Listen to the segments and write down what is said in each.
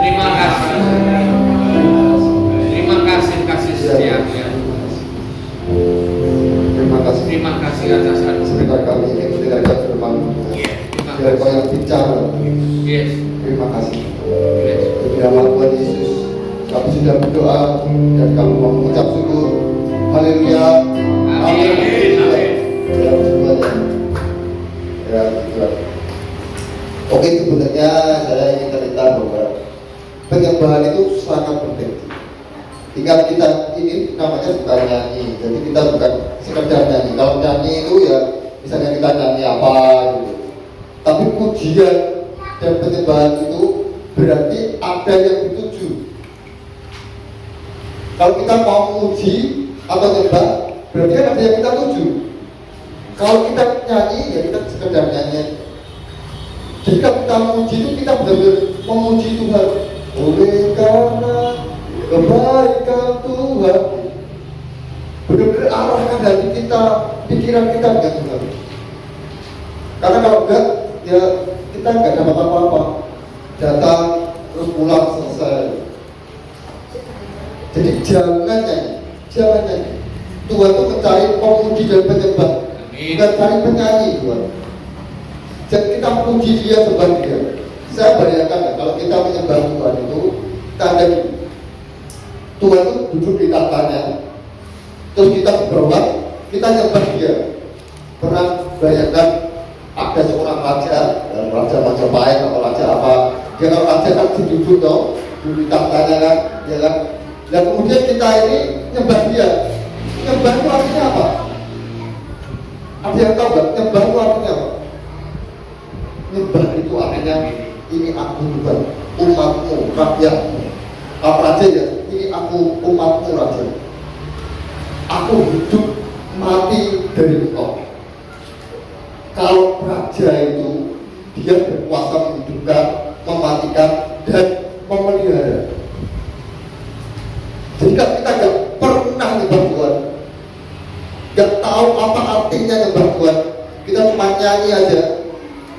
Terima kasih. Terima kasih kasih setianya. Terima kasih atas sebentar kami ingin mendengarkan firman biar kau yang bicara. Yes. Terima kasih. Yes. Di nama Tuhan Yesus kami sudah berdoa dan kami mau mengucap syukur. Haleluya. Amin. Ya semuanya. Ya Tuhan. Oke, sebenarnya saya ingin cerita bahwa penyembahan itu sangat penting. Ingat, kita ini namanya bukan nyanyi, jadi kita bukan sekedar nyanyi. Kalau nyanyi itu ya misalnya kita nyanyi apa gitu. Tapi pujian dan penyembahan itu berarti ada yang dituju. Kalau kita mau memuji atau nyembah, berarti kan ada yang kita tuju. Kalau kita nyanyi ya kita sekedar nyanyi. Jadi kalau kita memuji itu kita benar-benar memuji Tuhan. Oleh karena kebaikan Tuhan, benar-benar arahkan hati kita, pikiran kita dengan Tuhan. Karena kalau enggak, ya kita enggak dapat apa-apa. Datang terus pulang selesai. Jadi jangan nyanyi. Tuhan itu mencari pemuji dan penyembah, bukan cari penyanyi Tuhan. Jadi kita puji Dia, sembah Dia. Saya bayangkan kalau kita menyembah Tuhan itu, tanda Tuhan itu duduk di tahtanya, terus kita berdoa, kita nyembah Dia. Pernah bayangkan ada seorang raja Majapahit atau raja apa? Dia kalau raja kan duduk di tahtanya kan, ya kan? Dan kemudian kita ini nyembah Dia. Nyembah itu artinya apa? Ada yang tahu nggak? Nyembah itu artinya apa? Nyembah itu artinya ini aku Tuhan, umatmu, rakyatmu. Apa raja ya? Ini aku umatmu raja. Aku hidup mati dari engkau. Kalau raja itu dia berkuasa menghidupkan, mematikan dan memelihara. Jadi kalau kita nggak pernah nyembah Tuhan, nggak tahu apa artinya nyembah Tuhan, kita cuma nyanyi aja.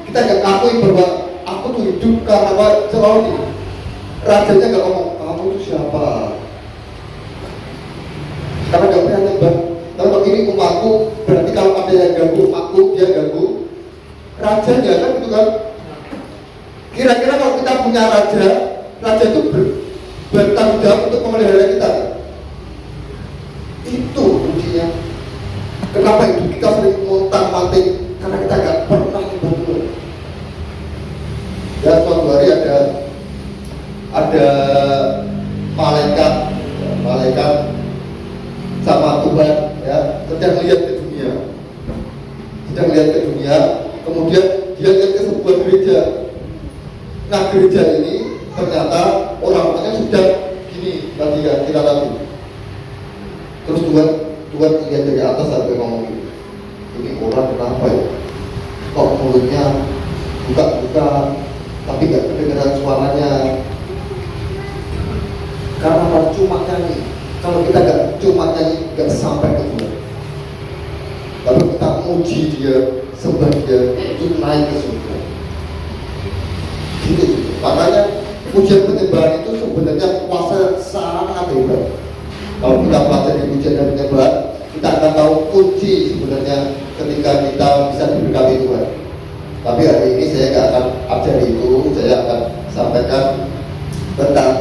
Kita nggak ngakui bahwa aku tuh hidup karena apa? Selalu rajanya nggak ngomong kamu itu siapa, karena nggak pernah nyembah. Kalau ini umatku, berarti kalau ada yang ganggu umatku, dia ganggu rajanya kan gitu kan. Kira-kira kalau kita punya raja itu bertanggung jawab untuk memelihara kita. Itu kuncinya. Kenapa hidup kita sering montang mati? Karena kita nggak pernah nyembah Tuhan. Dan suatu hari ada malaikat sama Tuhan ya sedang lihat ke dunia, kemudian dia lihat ke sebuah gereja. Nah gereja ini ternyata orang-orangnya sudah gini tadi ya kita tadi. Terus Tuhan lihat dari atas sampai ngomong gini, ini orang kenapa ya? Kok mulutnya buka tapi nggak kedengaran suaranya? Karena cuma nyanyi. Kalau kita nggak cuma nyanyi, nggak sampai ke Tuhan. Lalu kita muji Dia, sembah Dia, itu naik ke surga. Gitu. Makanya pujian penyembahan itu sebenarnya kuasa sangat hebat. Kalau kita pelajari pujian dan penyembahan, kita akan tahu kunci sebenarnya ketika kita bisa diberkati Tuhan. Tapi hari ini saya nggak akan ajari itu, saya akan sampaikan tentang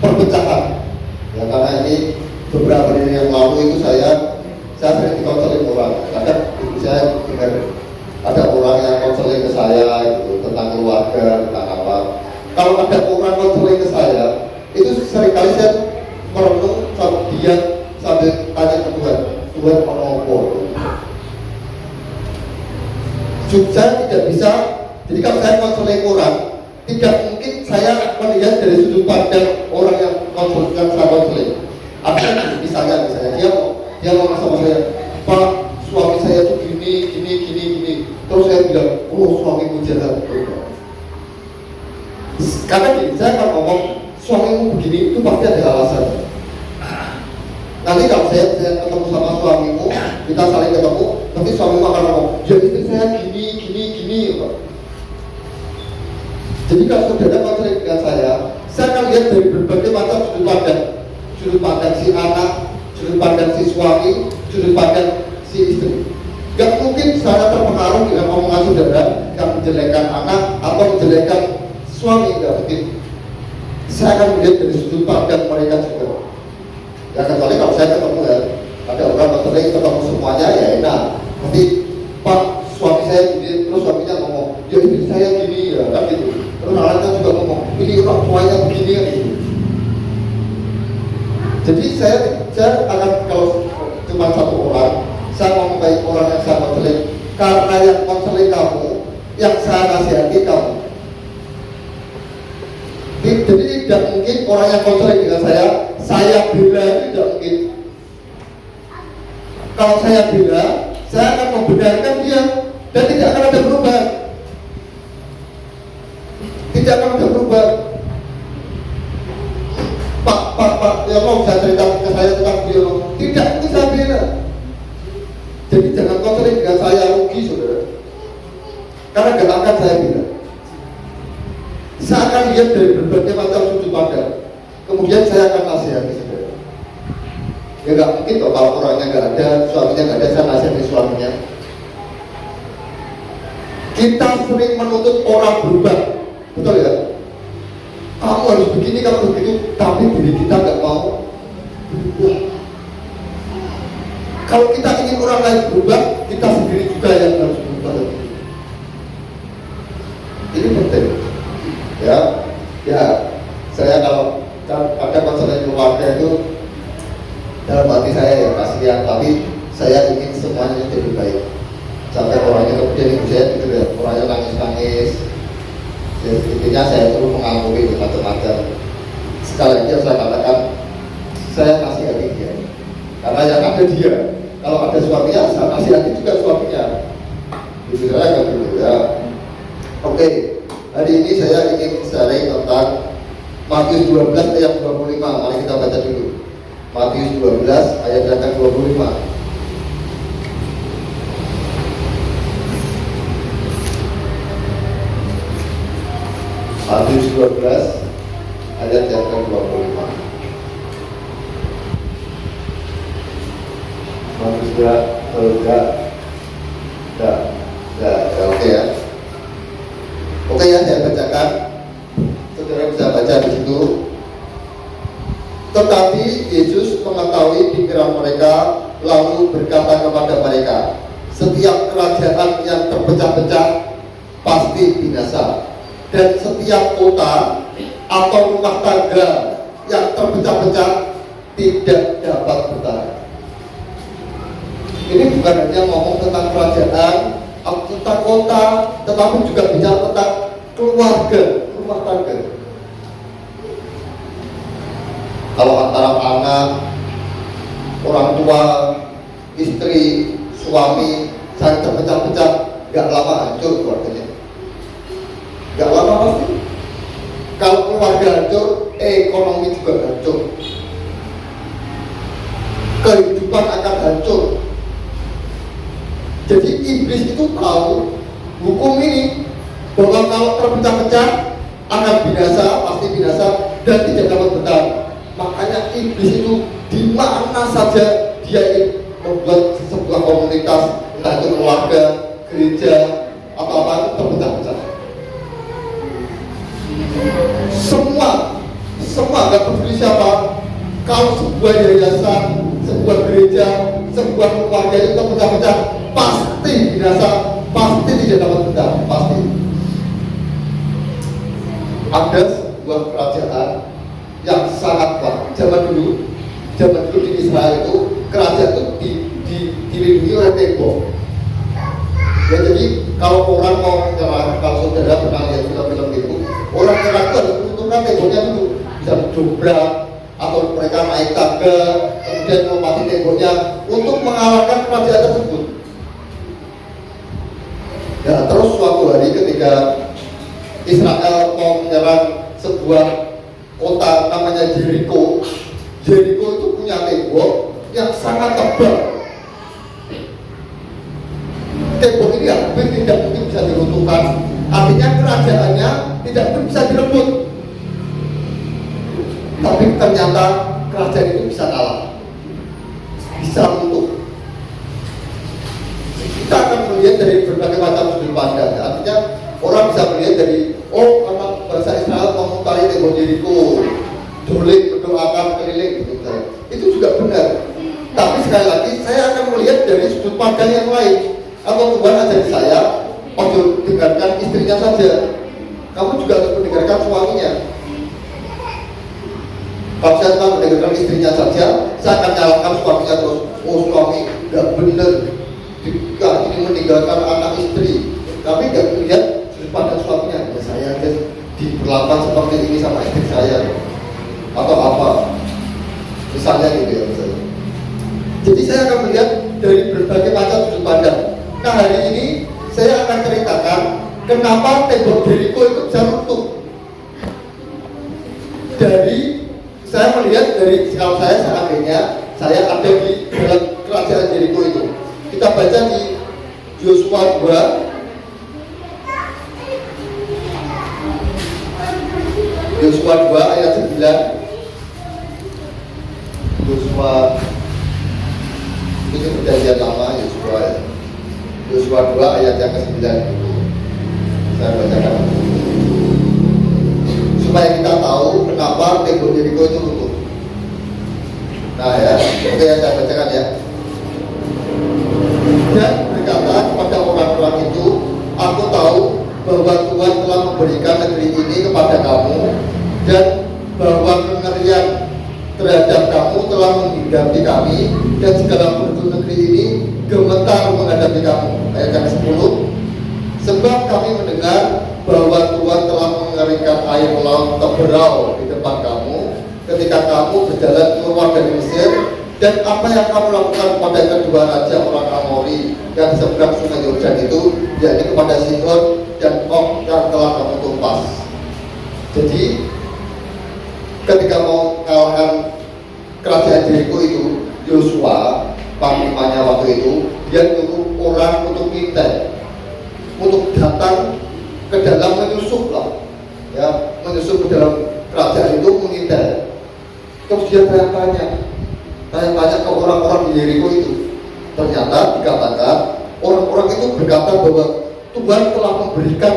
perpecahan. Ya karena ini beberapa hari yang lalu itu saya sering dikonseling orang. Kadang ibu saya dengar ada orang yang konseling ke saya gitu, tentang keluarga, tentang apa. Kalau ada orang konseling ke saya, itu seringkali saya merenung sambil tanya ke Tuhan apa? Saya tidak bisa. Jadi kalau saya konseling orang, tidak mungkin saya melihat dari sudut pandang orang yang konseling. Artinya misalnya dia ngomong sama saya, Pak, suami saya tuh gini. Terus saya bilang, oh suamiku jahat. Karena gini, saya kalau ngomong suamimu begini itu pasti ada alasan. Nanti kalau saya ketemu sama suamimu, kita saling ketemu, nanti suamimu akan ngomong, ya istri saya gini, Pak. Jadi kalau saudara konseling dengan saya, lihat dari berbagai macam sudut pandang si anak, sudut pandang si suami, sudut pandang si istri. Gak mungkin saya terpengaruh dengan omongan saudara yang menjelekkan anak atau menjelekkan suami, gak mungkin. Saya akan melihat dari sudut pandang mereka juga. Ya kecuali kalau saya ketemu ya, ada orang konseling ketemu semuanya ya enak. Tapi Pak, suami saya gini, terus suaminya ngomong, ya ini saya gini ya, kan gitu. Terus anaknya juga ngomong, ini orang tuanya begini kan gitu. Jadi saya akan, kalau cuma satu orang, saya ngomong baik orang yang saya konseling, karena yang konseling kamu, yang saya nasihati kamu. Jadi tidak mungkin orang yang konseling dengan saya bela, itu tidak mungkin. Kalau saya bela, saya akan membenarkan dia dan tidak akan ada perubahan. Tidak akan ada perubahan. Pak, ya mau saya cerita ke saya tentang biolog. Tidak, itu saya bela. Jadi jangan konseling dengan saya, rugi saudara. Karena gak akan saya bela. Saya akan lihat dari berbagai macam sudut pandang. Kemudian saya akan nasihati saudara. Ya gak mungkin kalau orangnya gak ada, suaminya gak ada, saya nasihati suaminya. Kita sering menuntut orang berubah, betul ya? Kamu harus begini, kamu begitu, tapi diri kita gak mau berubah. Kalau kita ingin orang lain berubah, kita sendiri juga yang harus berubah. Ini penting. Ya, saya kalau ada konseling keluarga itu dalam hati saya ya kasihan, tapi saya ingin semuanya jadi baik. Sampai orangnya kemudian ibu saya gitu ya, orangnya nangis-nangis. Intinya saya terus mengampuni macam-macam. Sekali lagi saya katakan, saya nasihati dia, karena yang ada dia. Kalau ada suaminya, saya nasihati juga suaminya. Gitu saya kan gitu ya. Oke, hari ini saya ingin sharing tentang Matius 12 ayat 25. Mari kita baca dulu. Matius 12 ayat yang 25. Matius 12 ayat yang 25. Matius 12 oke ya. Oke ya, saya bacakan. Saudara bisa baca di situ. Tetapi Yesus mengetahui pikiran mereka, lalu berkata kepada mereka, setiap kerajaan yang terpecah-pecah pasti binasa, dan setiap kota atau rumah tangga yang terpecah-pecah tidak dapat bertahan. Ini bukan hanya ngomong tentang kerajaan atau tentang kota, tetapi juga bicara tentang keluarga, rumah tangga. Kalau antara anak, orang tua, istri, suami saling terpecah-pecah, gak lama hancur keluarganya. Gak lama pasti. Kalau keluarga hancur, ekonomi juga hancur. Kehidupan akan hancur. Jadi iblis itu tahu hukum ini, bahwa kalau terpecah-pecah akan binasa, pasti binasa dan tidak dapat bertahan. Makanya iblis itu di mana saja dia ingin membuat sebuah komunitas, entah itu keluarga, gereja, atau apa itu terpecah-pecah. Semua gak peduli siapa. Kalau sebuah yayasan, sebuah gereja, sebuah keluarga itu terpecah-pecah, pasti binasa, pasti tidak dapat bertahan, pasti. Ada sebuah kerajaan yang sangat kuat. Zaman dulu di Israel itu kerajaan itu dilindungi oleh tembok. Ya, jadi kalau orang mau menyerang, kalau saudara pernah lihat film-film itu, orang menyerang itu harus menentukan temboknya dulu, bisa dobrak atau mereka naik tangga, kemudian melompati temboknya untuk mengalahkan kerajaan tersebut. Ya, terus suatu hari ketika Israel mau menyerang sebuah kota namanya Jericho. Jericho itu punya tembok yang sangat tebal. Tembok ini hampir tidak mungkin bisa diruntuhkan. Artinya kerajaannya tidak mungkin bisa direbut. ternyata kerajaan itu bisa kalah, bisa runtuh. Kita akan melihat dari berbagai macam sudut pandang. Artinya orang bisa melihat dari karena bangsa Israel memutari tembok Yeriko, dolik berdoakan keliling gitu. Itu juga benar. Tapi sekali lagi saya akan melihat dari sudut pandang yang lain. Atau Tuhan ajari saya, dengarkan istrinya saja. Kamu juga harus mendengarkan suaminya. Kalau saya cuma mendengarkan istrinya saja, saya akan nyalakan suaminya terus. Suami nggak benar, ini meninggalkan anak istri. Tapi nggak melihat sudut pandang suaminya. Ya saya aja diperlakukan seperti ini sama istri saya, atau apa? Misalnya gitu ya. Jadi saya akan melihat dari berbagai macam sudut pandang. Nah hari ini saya akan ceritakan kenapa tembok Yeriko itu bisa runtuh. Saya melihat dari, kalau saya seandainya saya ada di dalam kerajaan Yeriko itu. Kita baca di Yosua 2 ayat 9. Yosua itu perjanjian lama, Yosua 2 ayat yang ke-9. Saya bacakan supaya kita tahu kenapa tembok Yeriko itu runtuh. Nah ya, oke ya, saya bacakan ya. Dan berkata kepada orang-orang itu, aku tahu bahwa Tuhan telah memberikan negeri ini kepada kamu, dan bahwa kengerian terhadap kamu telah menghinggapi kami, dan segala penduduk negeri ini gemetar menghadapi kamu. Ayat yang ke-10, sebab kami mendengar bahwa Tuhan telah mengeringkan air laut terberau di depan kamu ketika kamu berjalan keluar dari Mesir, dan apa yang kamu lakukan kepada kedua raja orang Amori yang di seberang sungai Yordan itu, yakni kepada Sihon dan Og yang telah kamu tumpas. Jadi ketika mau kalahkan kerajaan Yeriko itu, Yosua panglimanya waktu itu, dia nyuruh orang untuk minta, untuk datang ke dalam menyusup lah, ya, menyusup ke dalam kerajaan itu mengintai. Terus dia tanya ke orang-orang di Yeriko itu. Ternyata dikatakan orang-orang itu berkata bahwa Tuhan telah memberikan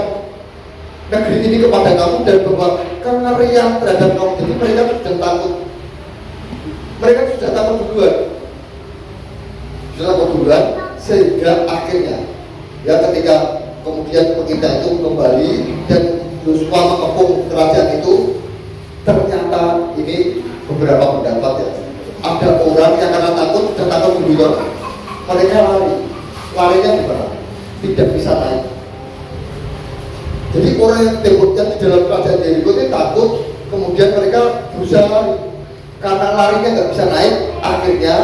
negeri ini kepada kamu, dan bahwa kengerian terhadap kamu. Jadi mereka sudah takut. Mereka sudah takut duluan, sehingga akhirnya ya ketika kemudian pengintai itu kembali dan Yosua mengepung kerajaan itu, ternyata ini beberapa pendapat ya, ada orang yang karena takut dan takut duluan, mereka larinya di mana? Tidak bisa naik. Jadi orang yang temboknya di dalam kerajaan Yeriko itu takut, kemudian mereka berusaha lari. Karena larinya nggak bisa naik, akhirnya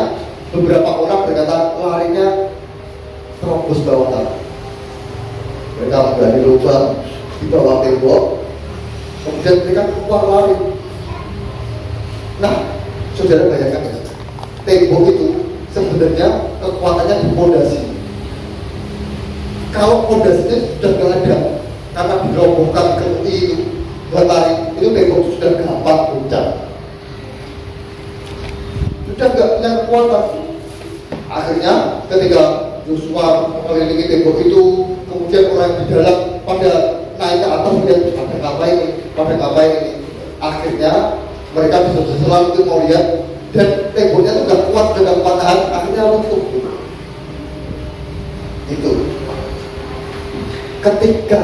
beberapa orang berkata larinya terobos bawah tanah. Mereka menggali lubang di bawah tembok, kemudian mereka keluar lari. Nah, saudara bayangkan ya, tembok itu sebenarnya kekuatannya di pondasi. Kalau pondasinya sudah nggak ada, karena dirobohkan kelui itu buat lari, itu tembok sudah gampang goncang. Sudah nggak punya kekuatan. Akhirnya ketika Yosua mengelilingi tembok itu, kemudian orang di dalam pada naik ke atas melihat pada apa ini. Akhirnya mereka bisa selalu itu mau lihat, dan temboknya itu nggak kuat dengan patahan, akhirnya runtuh. Itu ketika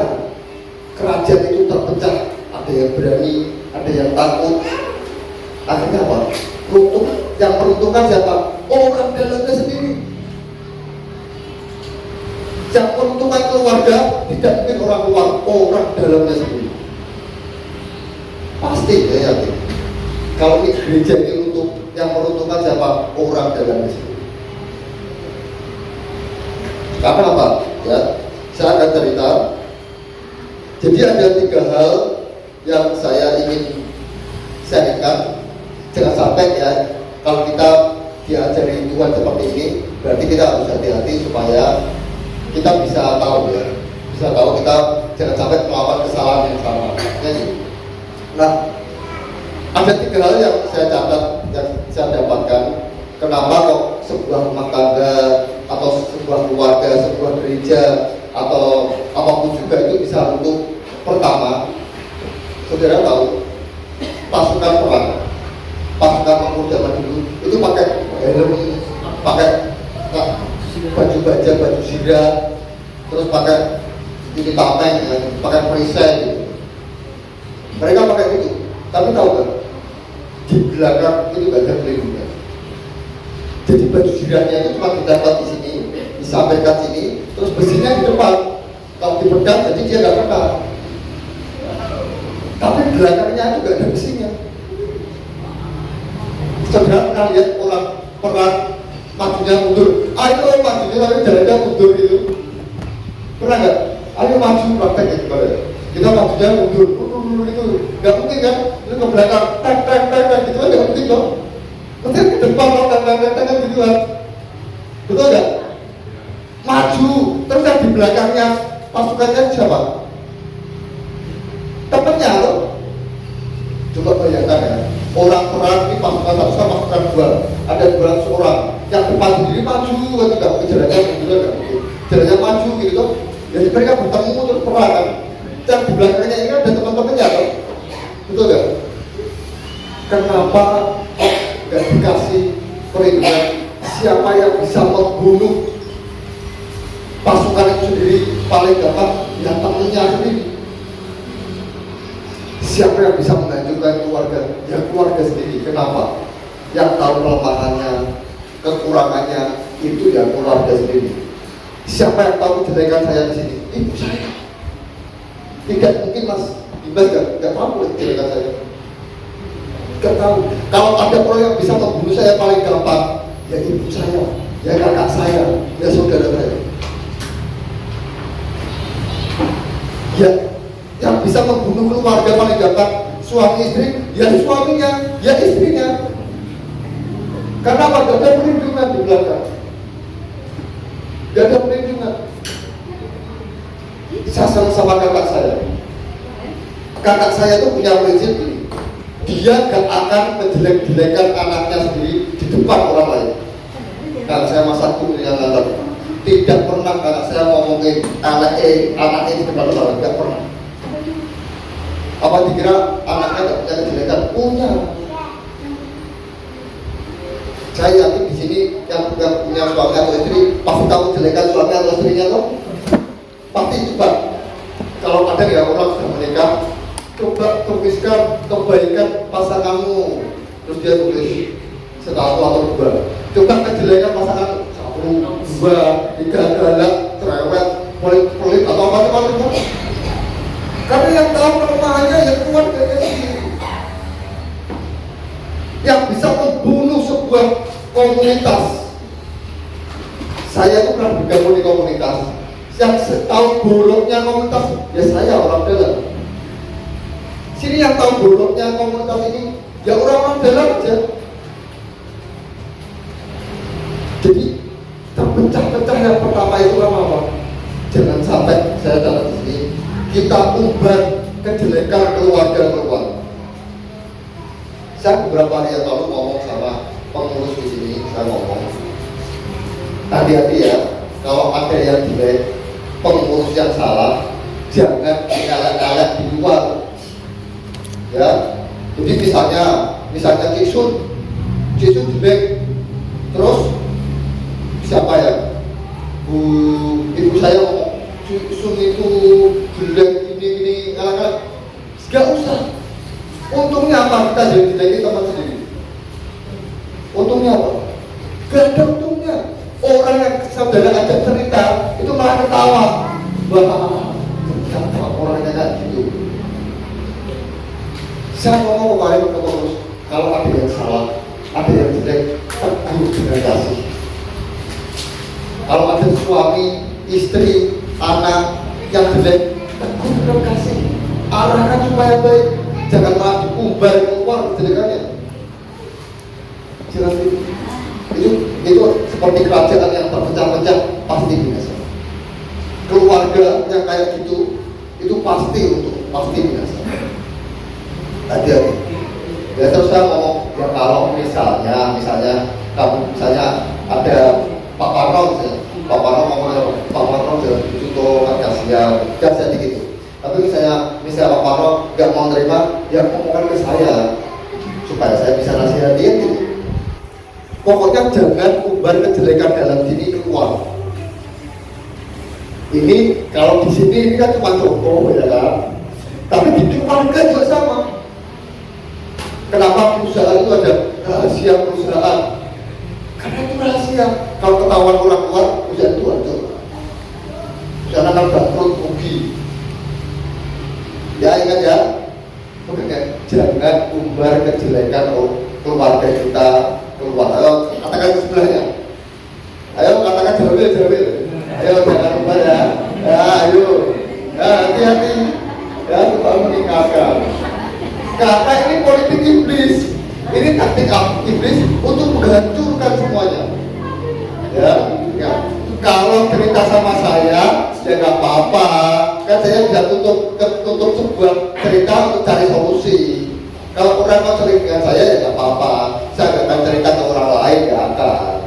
kerajaan itu terpecah, ada yang berani, ada yang takut. Akhirnya apa? Runtuh. Yang meruntuhkan siapa? Orang dalamnya sendiri. Yang meruntuhkan keluarga tidak mungkin orang luar, orang dalamnya sendiri. Pasti ya yakin. Kalau ini gereja ini runtuh, yang meruntuhkan siapa? Orang dalamnya sendiri. Karena apa? Ya, saya akan cerita. Jadi ada 3 hal yang saya ingin sharingkan. Jangan sampai ya, kalau kita diajari Tuhan seperti ini, berarti kita harus hati-hati supaya kita bisa tahu ya, bisa tahu kita jangan sampai melakukan kesalahan yang sama. Nah, Ada 3 hal yang saya catat, yang saya dapatkan. Kenapa kok sebuah rumah tangga atau sebuah keluarga, sebuah gereja atau apapun juga itu bisa runtuh? Pertama, saudara tahu pasukan perang, pasukan tempur zaman dulu itu pakai helm, pakai baju baja, baju zirah, terus pakai ini tameng, pakai perisai gitu. Mereka pakai itu, tapi tahu kan di belakang itu gak ada pelindungnya. Jadi baju zirahnya itu cuma didapat di sini, disampaikan sini, terus besinya di depan. Kalau dipegang jadi dia gak kena. Tapi belakangnya itu gak ada besinya. Saudara pernah lihat orang perang majunya mundur? Ayo majunya tapi jalannya mundur gitu. Pernah nggak? Ayo maju praktek gitu pada. Kita majunya mundur itu nggak mungkin kan? Itu ke belakang, tek gitu kan nggak mungkin dong. Mesti ke depan dong, tek gitu kan. Betul nggak? Maju, terus yang di belakangnya pasukannya siapa? Temennya loh. Coba bayangkan ya, orang perang ini pasukan satu sama pasukan 2, ada 200 orang, yang depan sendiri maju, kan tidak mungkin jalannya gitu, nggak mungkin jalannya maju gitu loh. Jadi mereka bertemu terus perang kan. Dan di belakangnya ini ada teman-temannya kan, betul nggak? Kenapa nggak dikasih perlindungan? Siapa yang bisa membunuh pasukan itu sendiri paling gampang? Ya temannya sendiri. Siapa yang bisa menghancurkan keluarga? Ya keluarga sendiri. Kenapa? Yang tahu kelemahannya, kekurangannya itu ya keluarga sendiri. Siapa yang tahu kejelekan saya di sini? Ibu saya. Tidak mungkin Mas Dimas nggak tahu kejelekan saya. Nggak tahu. Kalau ada orang yang bisa membunuh saya paling gampang, ya ibu saya, ya kakak saya, ya saudara saya. Ya, yang bisa membunuh keluarga paling gampang suami istri, ya suaminya, ya istrinya. Karena apa? Gak ada perlindungan di belakang. Gak ada perlindungan. Saya sama kakak saya. Kakak saya itu punya prinsip ini. Dia gak akan menjelek-jelekan anaknya sendiri di depan orang lain. Karena saya masa dulu yang ngantar, tidak pernah kakak saya ngomongin anaknya di depan orang lain, gak pernah. Apa dikira anaknya gak punya kejelekan? Punya. Saya yakin di sini yang punya suami atau istri pasti tahu jelekan suami atau istrinya loh. Pasti coba. Kalau ada ya orang sudah menikah, coba tuliskan kebaikan pasanganmu. Terus dia tulis 1 atau 2. Coba kejelekan pasangan 1, 2, 3 galak, cerewet, pelit atau apa-apa. Karena yang tahu kelemahannya yang keluarga sendiri. Yang bisa membunuh sebuah komunitas. Saya itu pernah bergabung di komunitas. Yang tahu buruknya komunitas, ya saya orang dalam. Sini yang tahu buruknya komunitas ini, ya orang-orang dalam aja. Jadi terpecah-pecah yang pertama itu apa? Jangan sampai saya catat di sini kita ubah kejelekan keluarga. Saya beberapa hari yang lalu ngomong sama pengurus di sini, saya ngomong, hati-hati ya, kalau ada yang jelek, pengurus yang salah, jangan dikalak-kalak di luar. Ya, jadi misalnya Cisun jelek, terus siapa ya? Ibu saya ngomong, Cisun itu jelek ini kalak-kalak, gak usah. Untungnya apa? Kita jadi teman sendiri. Untungnya apa? Gak ada untungnya. Orang yang saudara ajak cerita itu malah ketawa. Wah, ternyata orangnya kayak gitu. Saya ngomong kemarin ke pengurus, kalau ada yang salah, ada yang jelek, tegur dengan kasih. Kalau ada suami, istri, anak yang jelek, tegur dengan kasih. Arahkan supaya baik. Jangan malah diumbar keluar kejelekannya. Jangan itu seperti kerajaan yang terpecah-pecah pasti binasa. Keluarga yang kayak gitu itu pasti binasa. Hati-hati. Ya terus saya ngomong, ya kalau misalnya ada Pak Parno, Pak Parno ngomong, Pak Parno contoh Akasia, kan jadi gitu. Tapi misalnya Pak Parno nggak mau terima, ya ngomongkan ke saya supaya saya bisa nasihatin gitu. Pokoknya jangan umbar kejelekan dalam diri keluar. Ini kalau di sini ini kan cuma contoh ya kan, tapi di keluarga juga sama. Kenapa perusahaan itu ada rahasia perusahaan? Karena itu rahasia. Kalau ketahuan orang luar, perusahaan itu hancur. Perusahaan akan bangkrut, rugi. Ya ingat ya, makanya jangan umbar kejelekan keluarga kita keluar. Ayo katakan sebelahnya. Ayo katakan jamil. Ayo jangan umbar ya. Ya ayo. Ya hati-hati. Ya supaya meninggalkan. Karena ini politik iblis. Ini taktik iblis untuk menghancurkan semuanya. Ya. Kalau cerita sama saya, ya nggak apa-apa. Kan saya bisa tutup sebuah cerita untuk cari solusi. Kalau orang mau cerita dengan saya, ya nggak apa-apa. Saya nggak akan cerita ke orang lain, nggak akan.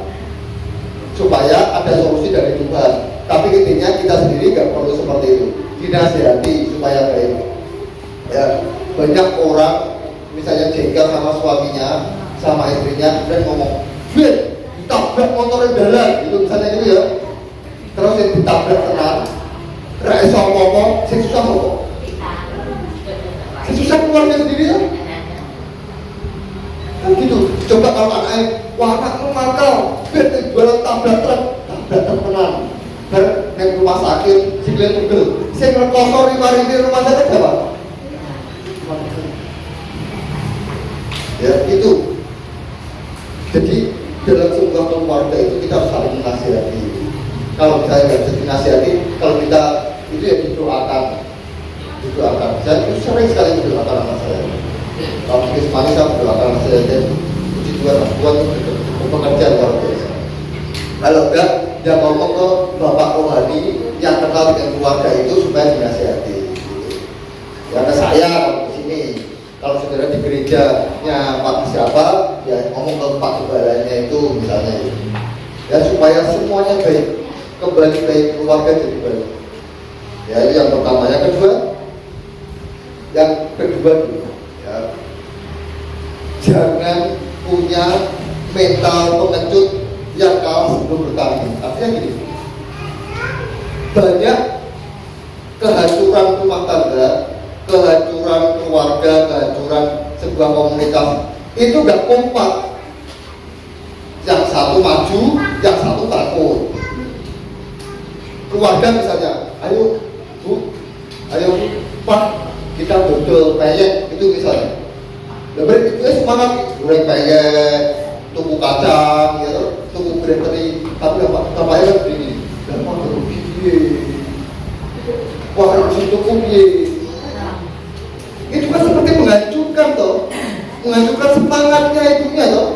Supaya ada solusi dari Tuhan. Tapi intinya kita sendiri nggak perlu seperti itu. Dinasihati supaya baik. Ya, banyak orang misalnya jengkel sama suaminya, sama istrinya, dan ngomong, "Wih, ditabrak motornya jalan," gitu misalnya gitu ya. Terus yang ditabrak tenang, ra iso apa-apa, sing susah apa? Sing susah keluarga sendiri ya. Kan gitu. Coba kalau anaknya, wah anakmu nakal, ben jualan tabrak truk tenang. Nek rumah sakit, sikile tugel. Sing ngrekoso mari rumah sakit apa? Ya itu. Jadi dalam sebuah keluarga itu kita harus saling menasihati. Kalau misalnya nggak bisa dinasihati, kalau kita itu ya didoakan. Saya itu sering sekali mendoakan anak saya. Kalau mungkin semuanya saya mendoakan anak saya dan puji Tuhan pekerjaan luar biasa. Kalau enggak, dia ngomong ke bapak rohani yang kenal dengan keluarga itu supaya dinasihati. Karena saya di sini, kalau saudara di gerejanya Pak siapa, ya ngomong ke Pak Gebalanya itu misalnya, ya supaya semuanya baik. Kembali baik, keluarga jadi baik. Ya itu yang pertama. Yang kedua ya, jangan punya mental pengecut yang kalah sebelum bertanding. Artinya gini, banyak kehancuran rumah tangga, kehancuran keluarga, kehancuran sebuah komunitas itu gak kompak. Yang satu maju, yang satu takut. Keluarga misalnya, ayo Bu, ayo Pak, kita dodol peyek itu misalnya. Lebar itu semangat, goreng peyek, tuku kacang, gitu, tuku bakery, tapi apa ya begini, dan mau begini, wah harus tuku itu kan seperti menghancurkan toh, menghancurkan semangatnya itunya toh.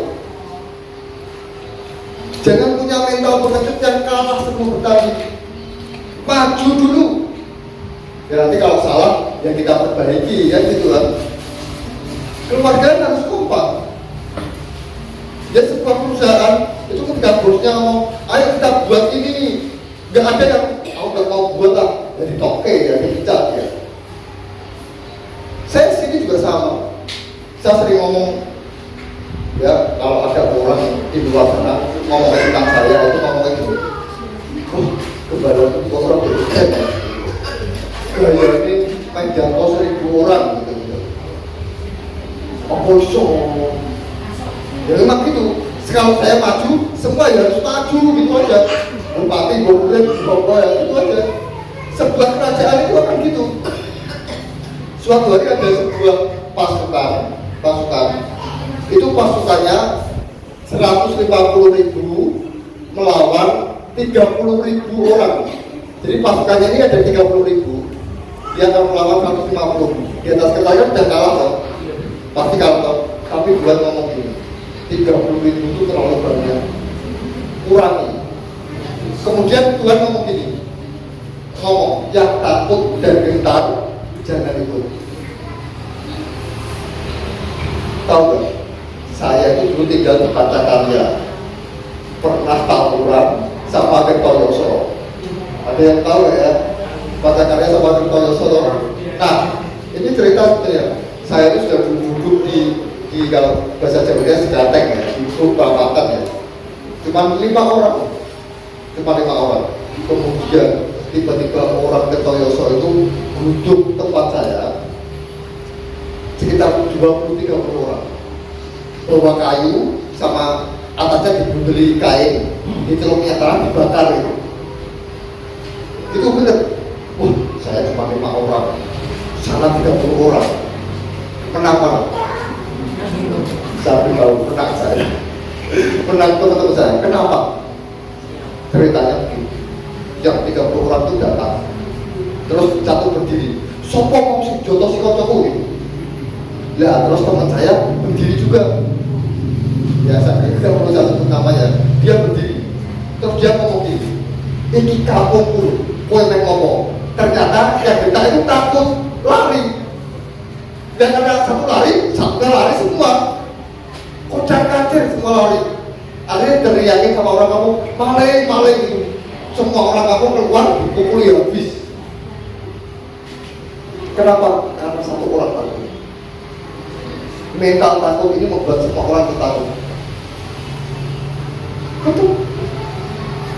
Jangan punya mental pengecut yang kalah sebelum bertanding. Maju dulu. Ya nanti kalau salah ya kita perbaiki ya gitu kan. Keluarga harus kompak. Ya sebuah perusahaan itu ketika bosnya ngomong, ayo kita buat ini, nggak ada yang nggak mau buat lah, jadi toke ya, dipecat ya. Saya sini juga sama. Saya sering ngomong, ya kalau ada orang di luar sana ngomong tentang saya itu ngomong itu, kebadan itu orang berkata, gaya ini main jangkau 1000 orang gitu. Apa iso? Ya memang gitu. Kalau saya maju, semua ya harus maju gitu aja. Bupati, gubernur, bapak ya itu aja. Sebuah kerajaan itu akan gitu. Suatu hari ada sebuah pasukan. Itu pasukannya 150.000 melawan 30.000 orang. Jadi pasukannya ini ada 30.000. Dia akan melawan 150. Di atas kertas udah kalah loh. Pasti kalah loh. Tapi buat ngomong gini, 30.000 itu terlalu banyak. Kurangi. Kemudian Tuhan ngomong gini, ngomong yang takut dan gentar jangan ikut. Tahu nggak? Saya itu dulu tinggal di Pancakarya, pernah tawuran sama Kertoyoso. Ada yang tahu ya? Pancakarya sama Kertoyoso. Nah, ini cerita sebetulnya. Saya itu sudah duduk di kalau bahasa Jawanya sedateng ya, di Purwakarta ya. Cuma 5 orang. Kemudian tiba-tiba orang Kertoyoso itu duduk tempat saya sekitar 20-30 orang. Bawa kayu sama atasnya dibeli kain, dicelupnya terang dibakar itu. Itu bener. Wah, saya cuma 5 orang, sana 30 orang. Kenapa? Saya beritahu, menang saya. Menang teman-teman saya. Kenapa? Ceritanya begini. Yang 30 orang itu datang, terus satu berdiri. Sopo mau si jotos si kocokku gitu. Lah terus teman saya berdiri juga. Ya saya tidak perlu saya sebut namanya. Dia berdiri, terus dia ngomong gini, ini kampungku, kowe mek ngomong. Ternyata yang kita itu takut lari. Dan ada satu lari semua. Kocar kacir semua lari. Akhirnya teriakin sama orang kampung, maling gitu. Semua orang kampung keluar, dipukuli habis. Kenapa? Karena satu orang takut. Mental takut ini membuat semua orang takut. Betul.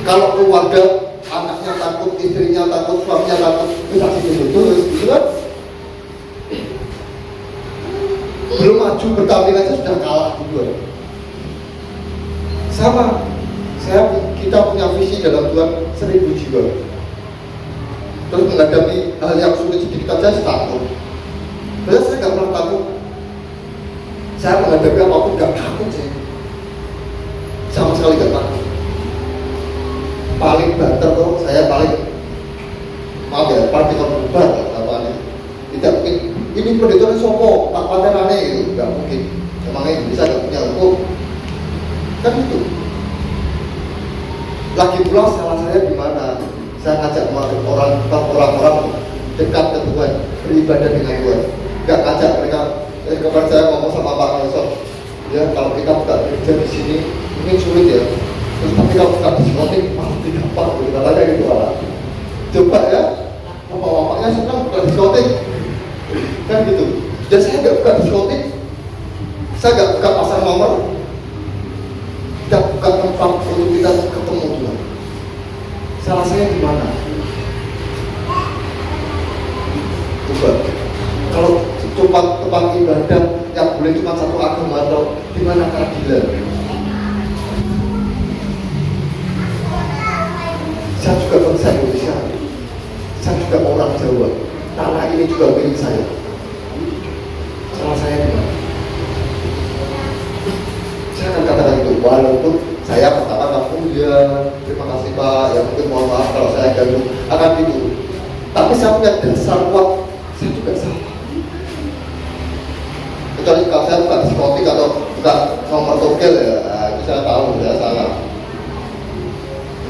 Kalau keluarga, anaknya takut, istrinya takut, suaminya takut, bisa betul, gitu kan? Belum maju bertahun aja sudah kalah duluan. Sama, kita punya visi dalam Tuhan 1000 jiwa. Terus menghadapi hal yang sulit sedikit aja takut. Padahal saya nggak pernah takut. Saya menghadapi apapun nggak takut sih. Sama sekali nggak takut. Paling banter tuh saya paling maaf ya, paling korban apanya. Tidak mungkin. Ini pendeta sopo, tak patenane itu nggak mungkin. Emangnya bisa nggak punya hukum? Kan itu. Lagi pula salah saya di mana? Saya ngajak orang-orang dekat ke Tuhan, beribadah dengan Tuhan. Nggak ngajak mereka. Kemarin saya ngomong sama Pak Nelson, ya kalau kita buka gereja di sini mungkin sulit ya. Terus tapi kalau buka diskotik malah tidak apa, kita tanya gitu lah. Coba ya, bapak-bapaknya senang buka diskotik, kan gitu. Dan saya nggak buka diskotik, saya nggak buka pasar nomor, kita buka tempat untuk kita ketemu Tuhan. Salah saya di mana? Coba, kalau tempat ibadah yang boleh cuma satu agama atau di mana keadilan? Saya juga bangsa Indonesia, saya juga orang Jawa. Tanah ini juga milik saya. Salah saya di mana? Saya akan katakan itu, walaupun saya pertama kamu ya terima kasih Pak, ya mungkin mohon maaf kalau saya ganggu akan itu. Tapi saya punya dasar kuat, saya juga salah. Kecuali kalau saya bukan diskotik atau bukan nomor togel ya, nah, itu saya tahu saya salah.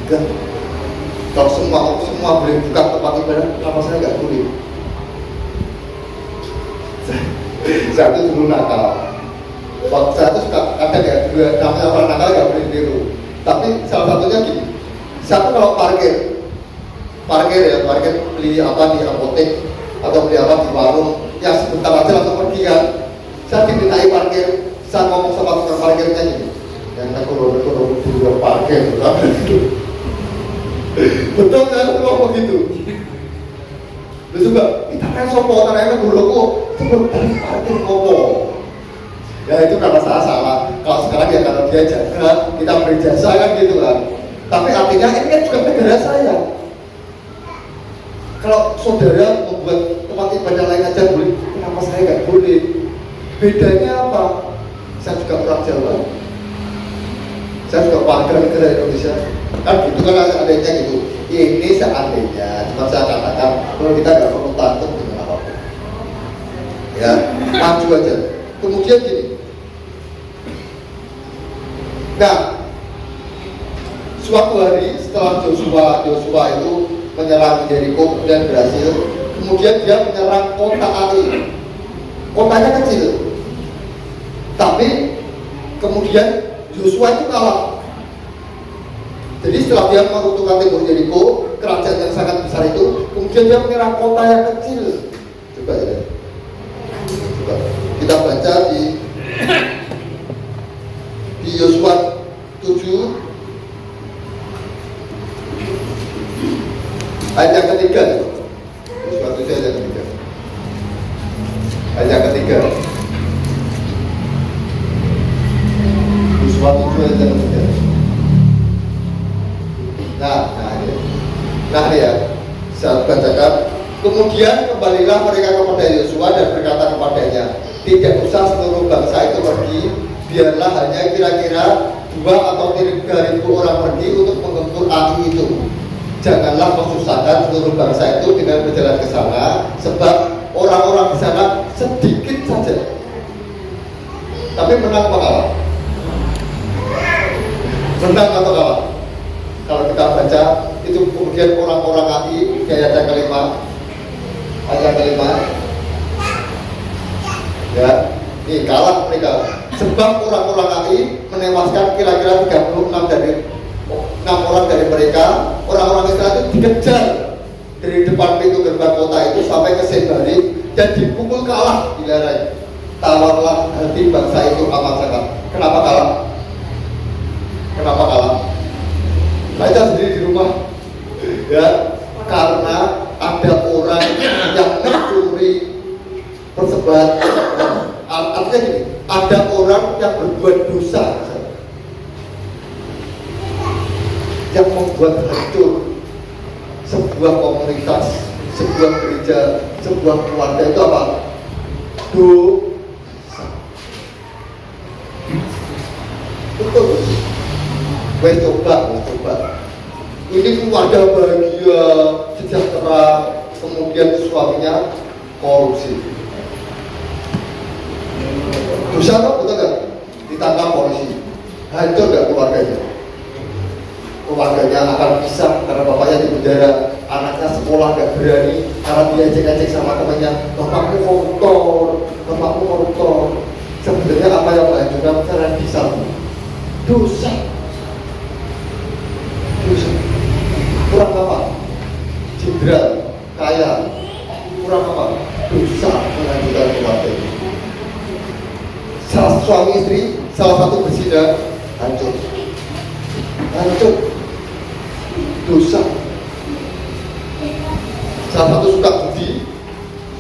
Enggak. Kalau semua boleh buka tempat ibadah, kenapa saya nggak boleh? Saya itu dulu nakal. Waktu saya itu suka kadang ya juga namanya orang nakal nggak boleh ditiru. Tapi salah satunya gini, saya tuh kalau parkir beli apa di apotek atau beli apa di warung, ya sebentar aja langsung pergi kan. Saya dimintai parkir, saya ngomong sama tukang parkirnya gini, yang aku dulu parkir, betul saya ngomong gitu. Terus juga kita kan sopo karena dulu kok sebentar parkir ngomong. Ya itu karena saya salah. Kalau sekarang ya kalau dia jaga, kita beri jasa kan gitu kan. Tapi artinya ini kan juga negara saya. Kalau saudara membuat tempat ibadah lain aja boleh, kenapa saya nggak boleh? Bedanya apa? Saya juga orang Jawa. Saya juga warga negara Indonesia. Kan gitu kan adanya gitu. Ini seandainya, cuma saya katakan kalau kita nggak perlu takut dengan apapun. Ya, maju aja. Kemudian gini. Nah, suatu hari setelah Joshua itu menyerang Jericho dan berhasil, kemudian dia menyerang kota Ai. Kotanya kecil, Tapi kemudian Yosua itu kalah. Jadi setelah dia meruntuhkan tembok Yeriko, kerajaan yang sangat besar itu, kemudian dia menyerang kota yang kecil. Coba ya, coba kita baca di Yosua 7 ayat yang ketiga. Yosua 7 ayat yang ketiga. Ayat yang ketiga. Yosua 7 ayat yang ketiga. Nah ya, saya bacakan. Kemudian kembalilah mereka kepada Yosua dan berkata kepadanya, tidak usah seluruh bangsa itu pergi, biarlah hanya kira-kira 2 atau 3.000 orang pergi untuk menggempur Ai itu. Janganlah menyusahkan seluruh bangsa itu dengan berjalan ke sana, sebab orang-orang di sana sedikit saja. Tapi menang apa kalah? Menang atau kalah? Kalau kita baca itu kemudian orang-orang Ai di ayat yang kelima, ya, ini kalah mereka. Sebab orang-orang Ai menewaskan kira-kira 6 orang dari mereka. Orang-orang Israel itu dikejar dari depan pintu gerbang kota itu sampai ke Sebari dan dipukul kalah di lereng. Tawarlah hati bangsa itu amat sangat. Kenapa kalah? Kenapa kalah? Baca sendiri di rumah, ya, karena ada orang yang mencuri persembahan. Artinya gini, ada orang yang berbuat dosa yang membuat hancur sebuah komunitas, sebuah gereja, sebuah keluarga. Itu apa? Dosa. Betul. Wes coba. Ini keluarga bahagia, sejahtera, kemudian suaminya korupsi. Dosa kan, betul nggak? Ditangkap polisi, hancur nggak keluarganya? Keluarganya akan pisah karena bapaknya di penjara, anaknya sekolah nggak berani karena dia ejek-ejek sama temannya. Bapakmu koruptor. Sebenarnya apa yang menghancurkan secara bisa? Dosa. Kurang apa? Jenderal, kaya. Kurang apa? Dosa menghancurkan keluarga. Salah suami istri, salah satu berzina, hancur. Dosa. Salah satu suka judi,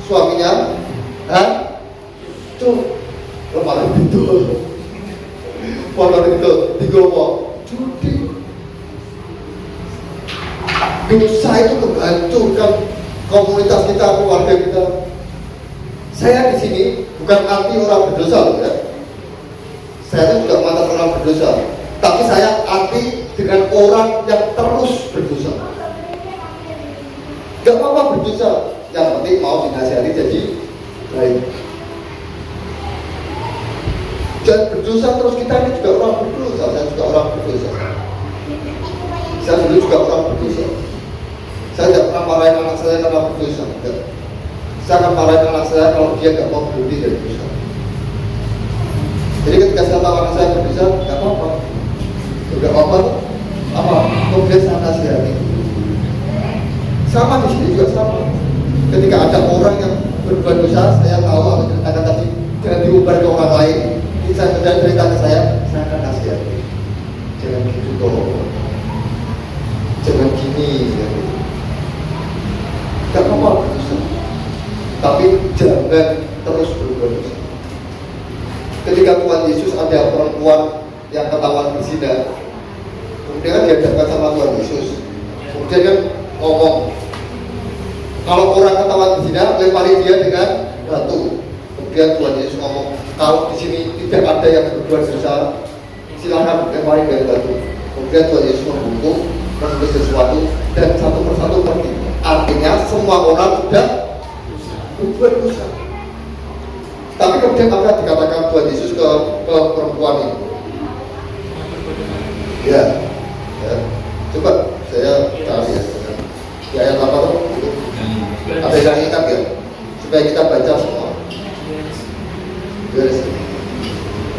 suaminya hancur. Lemari itu, motor itu digowo judi. Dosa itu menghancurkan komunitas kita, keluarga kita. Saya di sini bukan anti orang berdosa, loh ya. Saya itu juga mantan orang berdosa, tapi saya anti dengan orang yang terus berdosa. Gak apa-apa berdosa, yang penting mau dinasihati jadi baik. Jangan berdosa terus. Kita ini juga orang berdosa. Saya juga orang berdosa. Saya dulu juga orang berdosa. Saya tidak pernah marahin anak saya karena berdosa. Enggak. Saya akan marahin anak saya kalau dia tidak mau berhenti dari dosa. Jadi ketika saya tahu anak saya berdosa, tidak apa-apa. Tidak apa-apa. Kemudian saya nasihati. Sama di sini juga sama. Ketika ada orang yang berbuat dosa, saya tahu akan tadi jangan diubar ke orang lain. Ini saya sudah cerita ke saya akan nasihati. Jangan gitu toh. Jangan gini. Gak apa-apa berdosa, tapi jangan terus berbuat dosa. Ketika Tuhan Yesus ada perempuan yang ketahuan berzina, kemudian dia dihadapkan sama Tuhan Yesus, kemudian kan ngomong, kalau orang ketahuan berzina, lempari dia dengan batu. Kemudian Tuhan Yesus ngomong, kalau di sini tidak ada yang berbuat dosa, silakan lempari dengan batu. Kemudian Tuhan Yesus membungkuk, menulis sesuatu, dan satu persatu pergi. Artinya semua orang sudah berbuat dosa. Tapi kemudian apa dikatakan Tuhan Yesus ke perempuan ini? Ya. Coba saya cari ya. Di ayat apa tuh? Ada yang ingat ya? Supaya kita baca semua. Beres.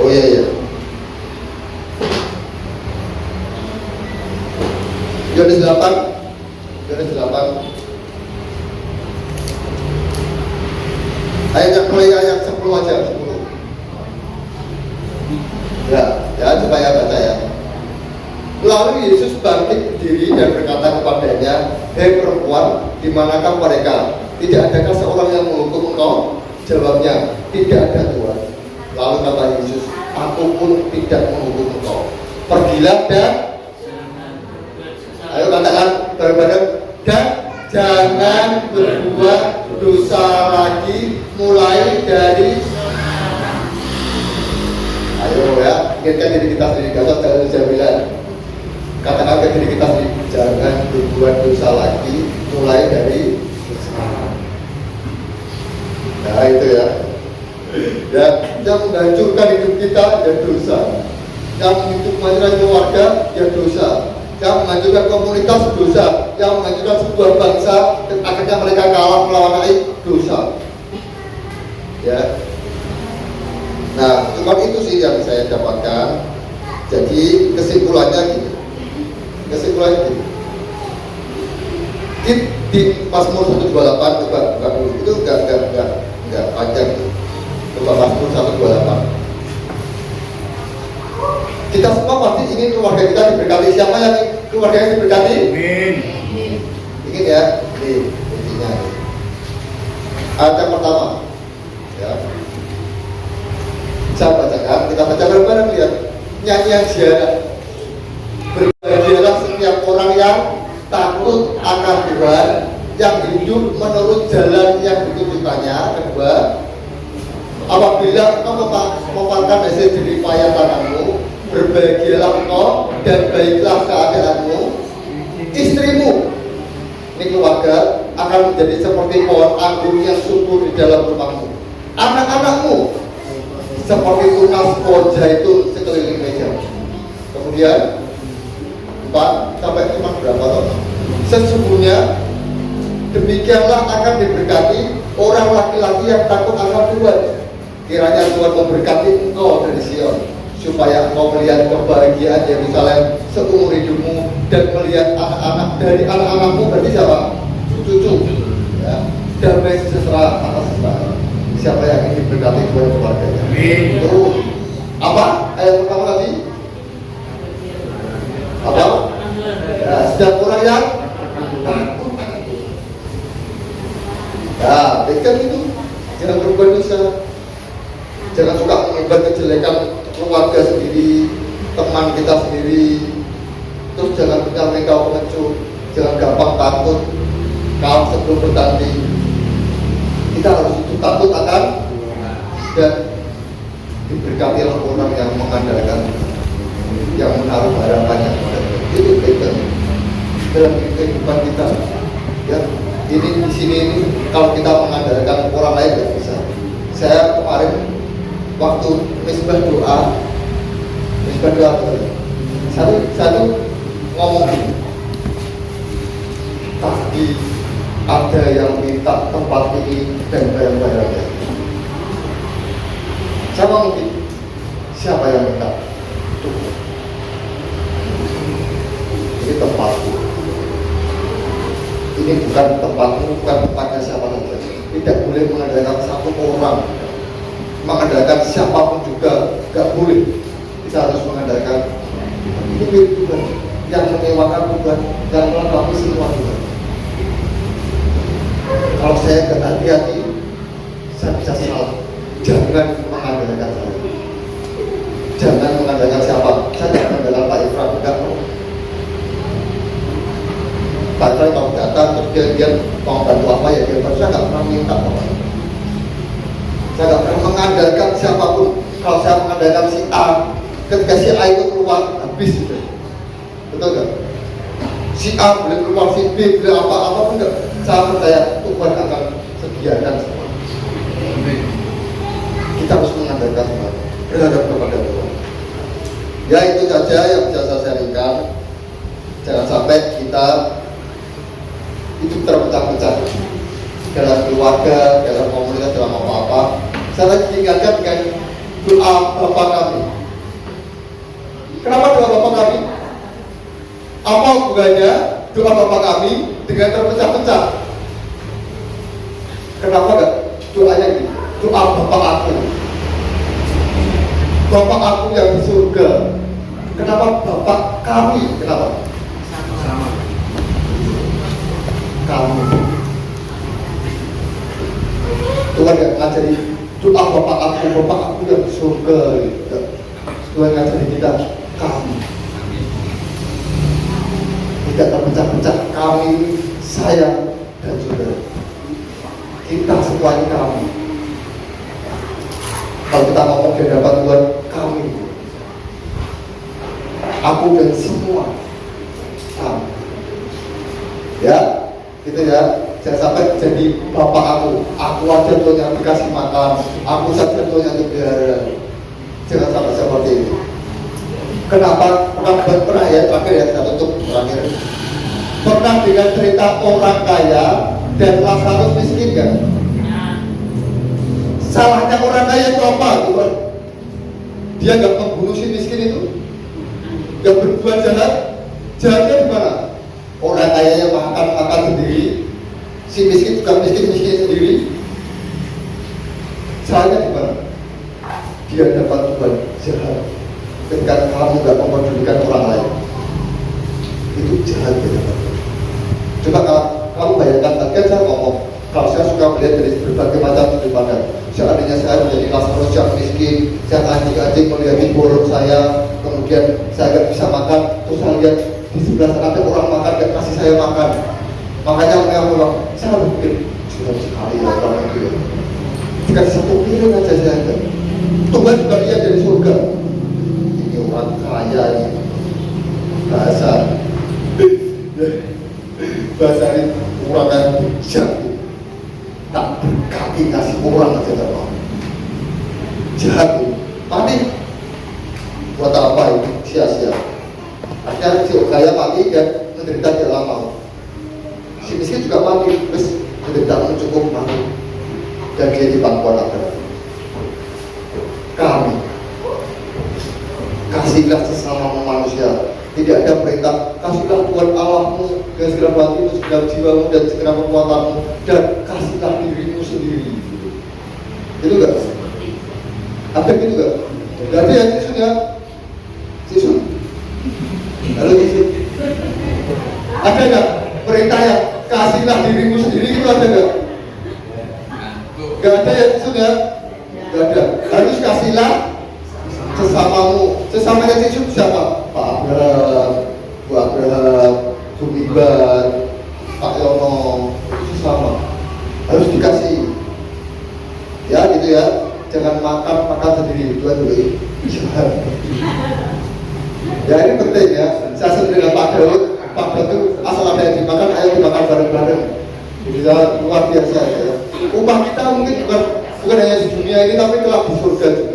Oh iya iya. Yohanes 8. Yohanes 8. Mulai ayat 10 aja, 10. Ya supaya baca ya. Lalu Yesus bangkit berdiri dan berkata kepadanya, "Hei perempuan, di manakah mereka? Tidak adakah seorang yang menghukum engkau?" Jawabnya, "Tidak ada, Tuhan." Lalu kata Yesus, "Aku pun tidak menghukum engkau. Pergilah dan..." Ayo katakan bareng-bareng. "Dan jangan berbuat dosa lagi mulai dari..." Ayo ya, ingatkan diri kita sendiri. Gak usah saya bilang. Katakan ke diri kita sendiri, jangan berbuat dosa lagi mulai dari sekarang. Nah itu ya. Ya, yang menghancurkan hidup kita ya dosa. Yang menghancurkan keluarga ya dosa. Yang menghancurkan komunitas dosa. Yang menghancurkan sebuah bangsa dan akhirnya mereka kalah melawan dosa. Ya. Nah, cuma itu sih yang saya dapatkan. Jadi kesimpulannya gitu. Kesimpulannya gitu. Di Mazmur 128 coba buka dulu. Itu enggak panjang tuh. Coba Mazmur 128. Kita semua pasti ingin keluarga kita diberkati. Siapa yang ingin keluarganya diberkati? Amin. Ingin ya? Nih, intinya. Ayat yang pertama. Ya. Saya bacakan, kita baca bareng-bareng, lihat nyanyian ziarah. Berbahagialah setiap orang yang takut akan Tuhan, yang hidup menurut jalan yang ditunjukkannya. Kedua, apabila engkau memakan hasil jerih payah tanganmu, berbahagialah engkau dan baiklah keadaanmu. Istrimu, ini keluarga, akan menjadi seperti pohon anggur yang subur di dalam rumahmu. Anak-anakmu seperti tunas pohon zaitun sekeliling meja. Kemudian 4 sampai 5 berapa toh? Sesungguhnya demikianlah akan diberkati orang laki-laki yang takut akan Tuhan. Kiranya Tuhan memberkati engkau dari Sion, supaya engkau melihat kebahagiaan Yerusalem seumur hidupmu dan melihat anak-anak dari anak-anakmu, berarti siapa? Cucu. Ya. Damai sejahtera atas Israel. Siapa yang ingin diberkati Tuhan keluarganya? Amin. Itu apa? Ayat pertama tadi? Apa? Ya, setiap orang yang takut. Ya, kan itu. Jangan berbuat dosa. Jangan suka menyebar kejelekan keluarga sendiri, teman kita sendiri. Terus jangan punya mental pengecut. Jangan gampang takut. Kaum sebelum bertanding. Kita harus takut akan dan diberkatilah orang yang mengandalkan, yang menaruh harapannya itu kita dalam kehidupan kita. Ya, ini di sini ini kalau kita mengandalkan orang lain tidak bisa. Saya kemarin waktu misbah doa satu ngomong gini, tapi ada yang minta tempat ini dan bayar-bayarnya. Sama mungkin siapa yang minta? Tuhan. Ini tempatku. Ini bukan tempatmu, bukan tempatnya siapa saja. Tidak boleh mengandalkan satu orang, mengandalkan siapapun juga gak boleh. Kita harus mengandalkan ini milik Tuhan, yang menyewakan Tuhan, yang melengkapi semua Tuhan. Kalau saya gak hati-hati, saya bisa salah. Jangan mengandalkan saya. Jangan mengandalkan siapa. Saya tidak mengandalkan Pak Ifran, enggak. Pak Ifran kalau datang, terus dia mau bantu apa ya dia bantu. Saya nggak pernah minta apa. Saya nggak pernah mengandalkan siapapun. Kalau saya mengandalkan si A, ketika si A itu keluar, habis itu. Betul nggak? Si A boleh keluar, si B boleh apa-apapun enggak. Saya percaya Tuhan akan sediakan semua. Kita harus mengandalkan Tuhan, berhadap kepada Tuhan. Ya itu saja yang bisa saya sharingkan. Jangan sampai kita itu terpecah-pecah dalam keluarga, dalam komunitas, dalam apa-apa. Saya lagi ingatkan dengan doa Bapa kami. Kenapa doa Bapa kami? Apa hubungannya doa Bapa kami dengan terpecah-pecah? Kenapa enggak doanya ini? Doa Bapa aku. Bapa aku yang di surga. Kenapa Bapa kami? Kenapa? Sama. Kamu. Tuhan yang ngajari doa Bapa aku yang di surga. Tuhan ngajari kita kami. Tidak terpecah-pecah kami, saya dan saudara. Kita semuanya kami. Kalau kita ngomong di hadapan Tuhan, kami, aku dan semua kami. Ya, gitu ya. Jangan sampai jadi bapak aku aja tuh yang dikasih makan, aku saja tuh yang dipelihara. Jangan sampai seperti itu. Kenapa? Pernah ya, terakhir ya, saya tutup terakhir. Pernah dengan cerita orang kaya dan Lazarus miskin kan? Salahnya orang kaya itu apa? Tuhan? Dia nggak membunuh si miskin itu, nggak berbuat jahat. Jahatnya di mana? Orang kaya yang makan sendiri, si miskin juga miskin sendiri. Salahnya di mana? Dia dapat Tuhan jahat. Ketika kamu nggak mempedulikan orang lain, itu jahat ya. Coba kalau kamu bayangkan, tadi kan saya ngomong, kalau saya suka melihat dari berbagai macam sudut pandang. Seandainya saya menjadi Lazarus yang miskin, saya anjing-anjing melihatin borok saya, kemudian saya nggak bisa makan, terus saya lihat di sebelah sana ada orang makan, nggak kasih saya makan. Makanya saya bilang, saya berpikir, sudah sekali ya orang itu ya. Dikasih satu piring aja saya ada. Tuhan juga lihat dari surga. Ini orang kaya ini, bahasa ini orang yang bijak, tak berkaki kasih orang aja tak mau. Jahat ini, mati. Buat apa itu? Sia-sia. Akhirnya si kaya mati dan menderita tidak lama. Si miskin juga mati, terus menderita cukup mati dan dia di pangkuan akhirat. Kami kasihlah sesama manusia. Tidak ada perintah kasihlah Tuhan Allahmu dengan segala hatimu, segala jiwamu dan segala kekuatanmu, dan kasihlah dirimu sendiri. Itu enggak? Ada gitu enggak? Enggak ada yang Yesus ya? Yesus? Halo Yesus? Ada enggak perintahnya kasihlah dirimu sendiri, itu ada enggak? Enggak ada yang Yesus ya? Enggak ada. Harus kasihlah sesamamu. Sesamanya Yesus siapa? Pak Abraham, Bu Abraham, Sumiban, Pak Yono, itu sesama. Harus dikasih. Ya gitu ya. Jangan makan sendiri. Tuhan dulu. Ya ini penting ya. Saya sendiri dengan Pak Daud itu asal ada yang dimakan, ayo dimakan bareng-bareng. Bisa luar biasa ya. Upah kita mungkin bukan hanya di dunia ini, tapi kelak di surga juga.